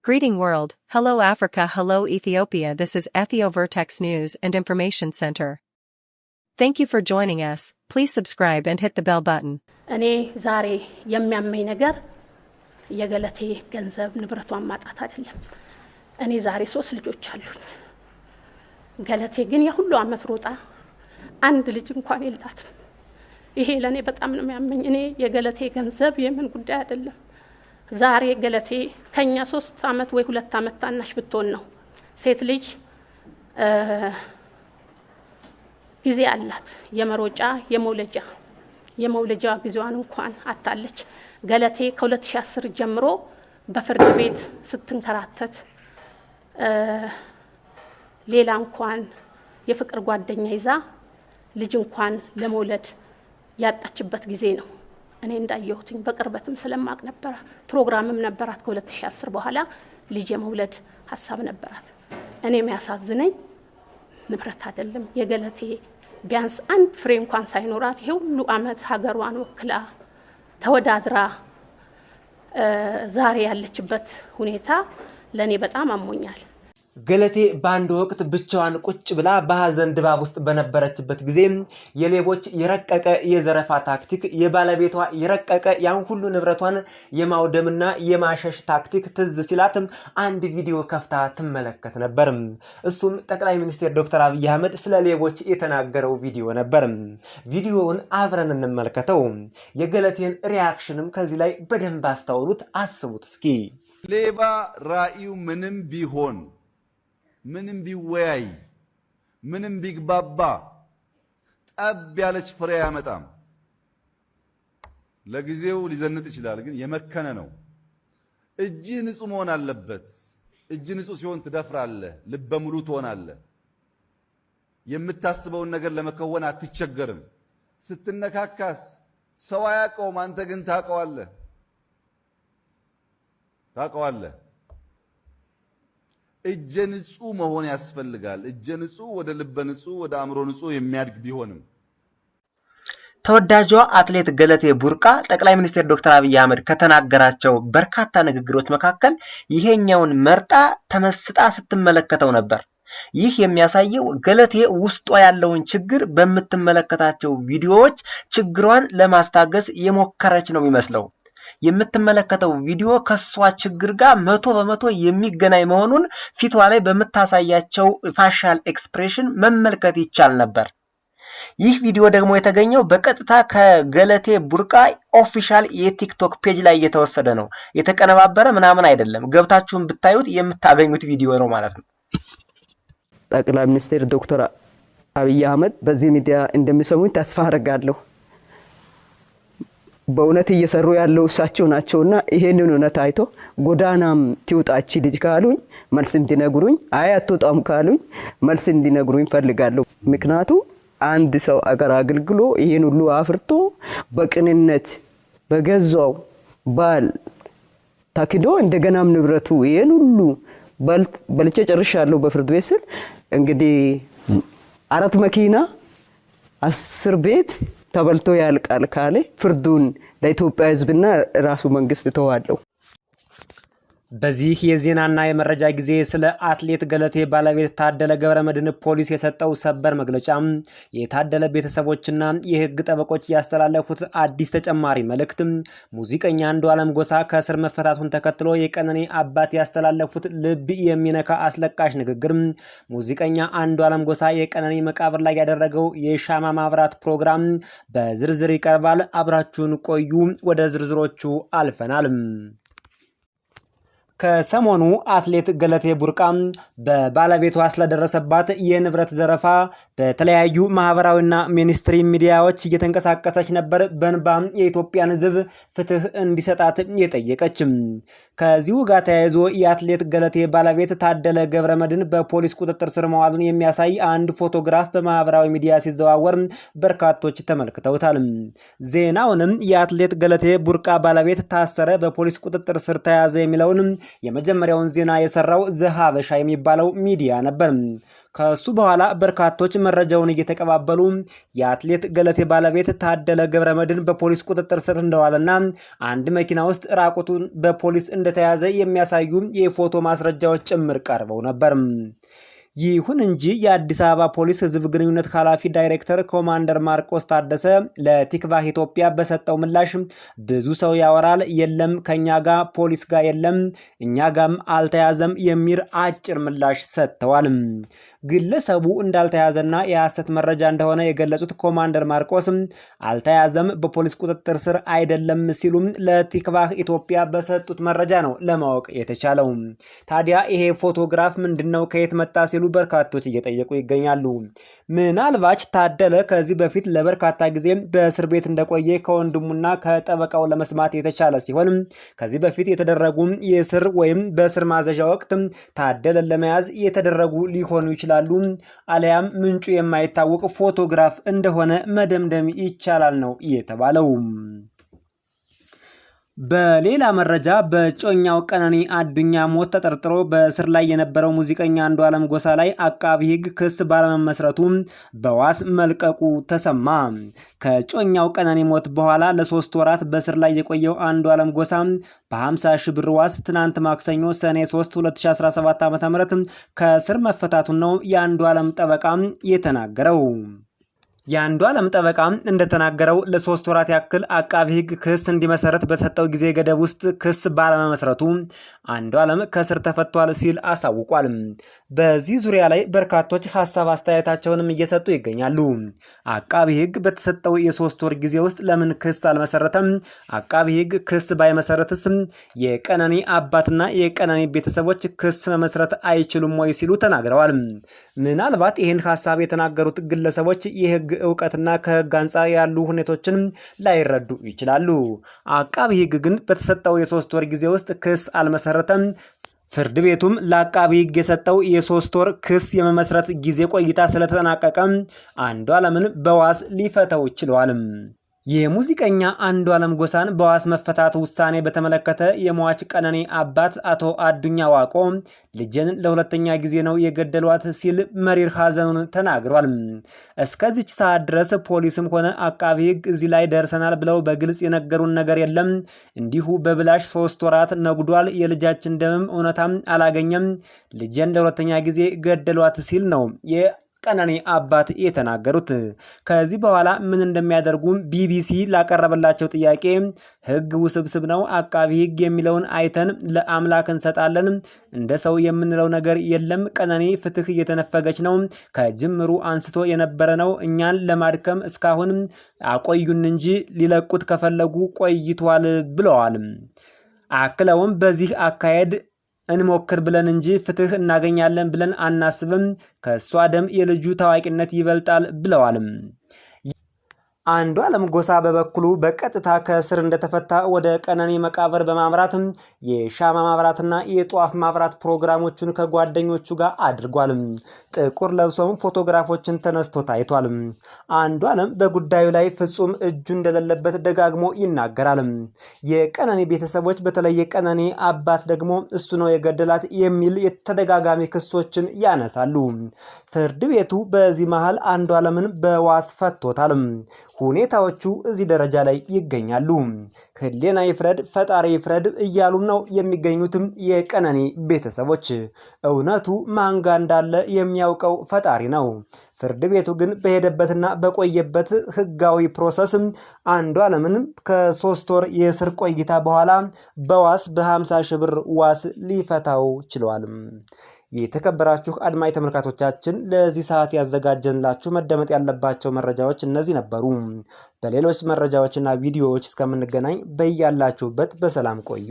Greeting world, hello Africa, hello Ethiopia. This is Ethio Vertex News and Information Center. Thank you for joining us. Please subscribe and hit the bell button. እኔ ዛሬ የሚያመኝ ነገር የገለቴ ገንዘብ ንብረቷን ማጣት አይደለም። እኔ ዛሬ 3 ልጆች አሉኝ። ገለቴ ግን የሁሉ አመት ሮጣ አንድ ልጅ እንኳን የላትም። ይሄ ለኔ በጣም ነው የሚያመኝ። እኔ የገለቴ ገንዘብ የምን ጉዳይ አይደለም። ዛሬ ገለቴ ከኛ 3 አመት ወይ 2 አመት ታናሽ ብትሆን ነው። ሴት ልጅ ጊዜ አላት የመሮጫ የመውለጃ ጊዜዋን እንኳን አጣለች። ገለቴ ከ2010 ጀምሮ በፍርድ ቤት ስትንከራተት ሌላ እንኳን የፍቅር ጓደኛ ይዛ ልጅ እንኳን ለመውለድ ያጣችበት ጊዜ ነው። እኔ እንዳየሁትኝ በቅርበትም ስለማቅ ነበር። ፕሮግራምም ነበራት ከ2010 በኋላ ልጅ የመውለድ ሐሳብ ነበራት። እኔ የሚያሳዝነኝ ንብረት አይደለም የገለቴ ቢያንስ አንድ ፍሬ እንኳን ሳይኖራት ይሄ ሁሉ አመት ሀገሯን ወክላ ተወዳድራ ዛሬ ያለችበት ሁኔታ ለኔ በጣም አሞኛል። ገለቴ ባንድ ወቅት ብቻዋን ቁጭ ብላ በሐዘን ድባብ ውስጥ በነበረችበት ጊዜ የሌቦች የረቀቀ የዘረፋ ታክቲክ የባለቤቷ የረቀቀ ያን ሁሉ ንብረቷን የማውደምና የማሸሽ ታክቲክ ትዝ ሲላት አንድ ቪዲዮ ከፍታ ትመለከት ነበር። እሱም ጠቅላይ ሚኒስትር ዶክተር አብይ አህመድ ስለ ሌቦች የተናገረው ቪዲዮ ነበር። ቪዲዮውን አብረን እንመልከተው። የገለቴን ሪአክሽንም ከዚህ ላይ በደንብ አስተውሉት፣ አስቡት እስኪ። ሌባ ራእዩ ምንም ቢወያይ ምንም ቢግባባ ጠብ ያለች ፍሬ ያመጣም። ለጊዜው ሊዘንጥ ይችላል፣ ግን የመከነ ነው። እጅ ንጹህ መሆን አለበት። እጅ ንጹህ ሲሆን ትደፍራለህ፣ ልበ ሙሉ ትሆናለህ። የምታስበውን ነገር ለመከወን አትቸገርም። ስትነካካስ ሰው አያውቀውም፣ አንተ ግን ታውቀዋለህ። እጀ ንጹህ መሆን ያስፈልጋል። እጀ ንጹህ ወደ ልበ ንጹህ ወደ አእምሮ ንጹህ የሚያድግ ቢሆንም ተወዳጇ አትሌት ገለቴ ቡርቃ ጠቅላይ ሚኒስትር ዶክተር አብይ አህመድ ከተናገራቸው በርካታ ንግግሮች መካከል ይሄኛውን መርጣ ተመስጣ ስትመለከተው ነበር። ይህ የሚያሳየው ገለቴ ውስጧ ያለውን ችግር በምትመለከታቸው ቪዲዮዎች ችግሯን ለማስታገስ የሞከረች ነው የሚመስለው። የምትመለከተው ቪዲዮ ከሷ ችግር ጋር 100% የሚገናኝ መሆኑን ፊቷ ላይ በመታሳያቸው ፋሻል ኤክስፕሬሽን መመልከት ይቻል ነበር። ይህ ቪዲዮ ደግሞ የተገኘው በቀጥታ ከገለቴ ቡርቃ ኦፊሻል የቲክቶክ ፔጅ ላይ የተወሰደ ነው። የተቀነባበረ ምናምን አይደለም። ገብታችሁን ብታዩት የምታገኙት ቪዲዮ ነው ማለት ነው። ጠቅላይ ሚኒስትር ዶክተር አብይ አህመድ በዚህ ሚዲያ እንደሚሰሙኝ ተስፋ አደርጋለሁ። በእውነት እየሰሩ ያለው እሳቸው ናቸውና ይሄንን እውነት አይቶ ጎዳናም ትውጣች ልጅ ካሉኝ መልስ እንዲነግሩኝ፣ አይ አትወጣም ካሉኝ መልስ እንዲነግሩኝ ፈልጋለሁ። ምክንያቱም አንድ ሰው አገር አገልግሎ ይሄን ሁሉ አፍርቶ በቅንነት በገዛው ባል ታክዶ እንደገናም ንብረቱ ይሄን ሁሉ በልቼ ጨርሻለሁ በፍርድ ቤት ስል እንግዲህ 4 መኪና 10 ቤት ተበልቶ ያልቃል ካለ ፍርዱን ለኢትዮጵያ ሕዝብና ራሱ መንግስት ተዋለው። በዚህ የዜናና የመረጃ ጊዜ ስለ አትሌት ገለቴ ባለቤት ታደለ ገብረመድህን ፖሊስ የሰጠው ሰበር መግለጫ የታደለ ቤተሰቦችና የህግ ጠበቆች ያስተላለፉት አዲስ ተጨማሪ መልእክት ሙዚቀኛ አንዱዓለም ጎሳ ከእስር መፈታቱን ተከትሎ የቀነኒ አባት ያስተላለፉት ልብ የሚነካ አስለቃሽ ንግግር፣ ሙዚቀኛ አንዱዓለም ጎሳ የቀነኒ መቃብር ላይ ያደረገው የሻማ ማብራት ፕሮግራም በዝርዝር ይቀርባል። አብራችሁን ቆዩ። ወደ ዝርዝሮቹ አልፈናል። ከሰሞኑ አትሌት ገለቴ ቡርቃ በባለቤቷ ስለደረሰባት የንብረት ዘረፋ በተለያዩ ማህበራዊና ሚኒስትሪ ሚዲያዎች እየተንቀሳቀሰች ነበር። በእንባ የኢትዮጵያን ሕዝብ ፍትህ እንዲሰጣት የጠየቀች። ከዚሁ ጋር ተያይዞ የአትሌት ገለቴ ባለቤት ታደለ ገብረመድህን በፖሊስ ቁጥጥር ስር መዋሉን የሚያሳይ አንድ ፎቶግራፍ በማህበራዊ ሚዲያ ሲዘዋወር በርካቶች ተመልክተውታል። ዜናውንም የአትሌት ገለቴ ቡርቃ ባለቤት ታሰረ፣ በፖሊስ ቁጥጥር ስር ተያዘ የሚለውን የመጀመሪያውን ዜና የሰራው ዘሀበሻ የሚባለው ሚዲያ ነበር። ከሱ በኋላ በርካቶች መረጃውን እየተቀባበሉ የአትሌት ገለቴ ባለቤት ታደለ ገብረመድህን በፖሊስ ቁጥጥር ስር እንደዋለና አንድ መኪና ውስጥ ራቁቱን በፖሊስ እንደተያዘ የሚያሳዩ የፎቶ ማስረጃዎች ጭምር ቀርበው ነበር። ይሁን እንጂ የአዲስ አበባ ፖሊስ ህዝብ ግንኙነት ኃላፊ ዳይሬክተር ኮማንደር ማርቆስ ታደሰ ለቲክቫህ ኢትዮጵያ በሰጠው ምላሽ ብዙ ሰው ያወራል፣ የለም ከኛ ጋር ፖሊስ ጋር የለም፣ እኛ ጋም አልተያዘም የሚል አጭር ምላሽ ሰጥተዋል። ግለሰቡ እንዳልተያዘና የሐሰት መረጃ እንደሆነ የገለጹት ኮማንደር ማርቆስ አልተያዘም፣ በፖሊስ ቁጥጥር ስር አይደለም ሲሉም ለቲክቫህ ኢትዮጵያ በሰጡት መረጃ ነው ለማወቅ የተቻለው። ታዲያ ይሄ ፎቶግራፍ ምንድነው? ከየት መጣ? ሲሉ በርካቶች እየጠየቁ ይገኛሉ። ምናልባት ታደለ ከዚህ በፊት ለበርካታ ጊዜ በእስር ቤት እንደቆየ ከወንድሙና ከጠበቃው ለመስማት የተቻለ ሲሆን ከዚህ በፊት የተደረጉ የእስር ወይም በእስር ማዘዣ ወቅት ታደለን ለመያዝ የተደረጉ ሊሆኑ ይችላሉ፣ አለያም ምንጩ የማይታወቅ ፎቶግራፍ እንደሆነ መደምደም ይቻላል ነው የተባለው። በሌላ መረጃ በጮኛው ቀነኒ አዱኛ ሞት ተጠርጥሮ በእስር ላይ የነበረው ሙዚቀኛ አንዱዓለም ጎሳ ላይ አቃቢ ሕግ ክስ ባለመመስረቱ በዋስ መልቀቁ ተሰማ። ከጮኛው ቀነኒ ሞት በኋላ ለ3 ወራት በእስር ላይ የቆየው አንዱዓለም ጎሳ በ50 ሺህ ብር ዋስ ትናንት ማክሰኞ ሰኔ 3 2017 ዓ.ም ከእስር መፈታቱን ነው የአንዱዓለም ጠበቃ የተናገረው። የአንዱዓለም ጠበቃ እንደተናገረው ለ3 ወራት ያክል አቃቢ ሕግ ክስ እንዲመሰረት በተሰጠው ጊዜ ገደብ ውስጥ ክስ ባለመመስረቱ አንዱዓለም ከእስር ተፈቷል ሲል አሳውቋል። በዚህ ዙሪያ ላይ በርካቶች ሀሳብ አስተያየታቸውንም እየሰጡ ይገኛሉ። አቃቢ ሕግ በተሰጠው የ3 ወር ጊዜ ውስጥ ለምን ክስ አልመሰረተም? አቃቢ ሕግ ክስ ባይመሰረትስ የቀነኒ አባትና የቀነኒ ቤተሰቦች ክስ መመስረት አይችሉም ወይ ሲሉ ተናግረዋል። ምናልባት ይህን ሀሳብ የተናገሩት ግለሰቦች የህግ እውቀትና ከህግ አንጻር ያሉ ሁኔታዎችን ላይረዱ ይችላሉ። አቃቢ ሕግ ግን በተሰጠው የ3 ወር ጊዜ ውስጥ ክስ አልመሰረተም። ፍርድ ቤቱም ለአቃቢ ሕግ የሰጠው የ3 ወር ክስ የመመስረት ጊዜ ቆይታ ስለተጠናቀቀ አንዱዓለምን በዋስ ሊፈታው ችሏል። የሙዚቀኛ አንዱዓለም ጎሳን በዋስ መፈታት ውሳኔ በተመለከተ የሟች ቀነኒ አባት አቶ አዱኛ ዋቆ ልጅን ለሁለተኛ ጊዜ ነው የገደሏት ሲል መሪር ሐዘኑን ተናግሯል። እስከዚች ሰዓት ድረስ ፖሊስም ሆነ አቃቢ ሕግ እዚህ ላይ ደርሰናል ብለው በግልጽ የነገሩን ነገር የለም። እንዲሁ በብላሽ 3 ወራት ነጉዷል። የልጃችን ደምም እውነታም አላገኘም። ልጅን ለሁለተኛ ጊዜ ገደሏት ሲል ነው ቀነኒ አባት የተናገሩት። ከዚህ በኋላ ምን እንደሚያደርጉም ቢቢሲ ላቀረበላቸው ጥያቄ ህግ ውስብስብ ነው፣ አቃቢ ሕግ የሚለውን አይተን ለአምላክ እንሰጣለን፣ እንደ ሰው የምንለው ነገር የለም። ቀነኒ ፍትህ እየተነፈገች ነው፣ ከጅምሩ አንስቶ የነበረ ነው። እኛን ለማድከም እስካሁን አቆዩን እንጂ ሊለቁት ከፈለጉ ቆይቷል ብለዋል። አክለውም በዚህ አካሄድ እንሞክር ብለን እንጂ ፍትህ እናገኛለን ብለን አናስብም። ከሷ ደም የልጁ ታዋቂነት ይበልጣል ብለዋል። አንዱዓለም ጎሳ በበኩሉ በቀጥታ ከእስር እንደተፈታ ወደ ቀነኒ መቃብር በማምራት የሻማ ማብራትና የጧፍ ማብራት ፕሮግራሞቹን ከጓደኞቹ ጋር አድርጓል። ጥቁር ለብሶም ፎቶግራፎችን ተነስቶ ታይቷል። አንዱዓለም በጉዳዩ ላይ ፍጹም እጁ እንደሌለበት ደጋግሞ ይናገራል። የቀነኒ ቤተሰቦች በተለይ የቀነኒ አባት ደግሞ እሱ ነው የገደላት የሚል የተደጋጋሚ ክሶችን ያነሳሉ። ፍርድ ቤቱ በዚህ መሃል አንዱዓለምን በዋስ ፈቶታል። ሁኔታዎቹ እዚህ ደረጃ ላይ ይገኛሉ። ህሊና ይፍረድ፣ ፈጣሪ ይፍረድ እያሉም ነው የሚገኙትም የቀነኒ ቤተሰቦች። እውነቱ ማንጋ እንዳለ የሚያውቀው ፈጣሪ ነው። ፍርድ ቤቱ ግን በሄደበትና በቆየበት ህጋዊ ፕሮሰስ አንዱዓለምን ከ3 ወር የእስር ቆይታ በኋላ በዋስ በ50 ሺህ ብር ዋስ ሊፈታው ችሏል። የተከበራችሁ አድማጭ ተመልካቾቻችን ለዚህ ሰዓት ያዘጋጀንላችሁ መደመጥ ያለባቸው መረጃዎች እነዚህ ነበሩ። በሌሎች መረጃዎችና ቪዲዮዎች እስከምንገናኝ በያላችሁበት በሰላም ቆዩ።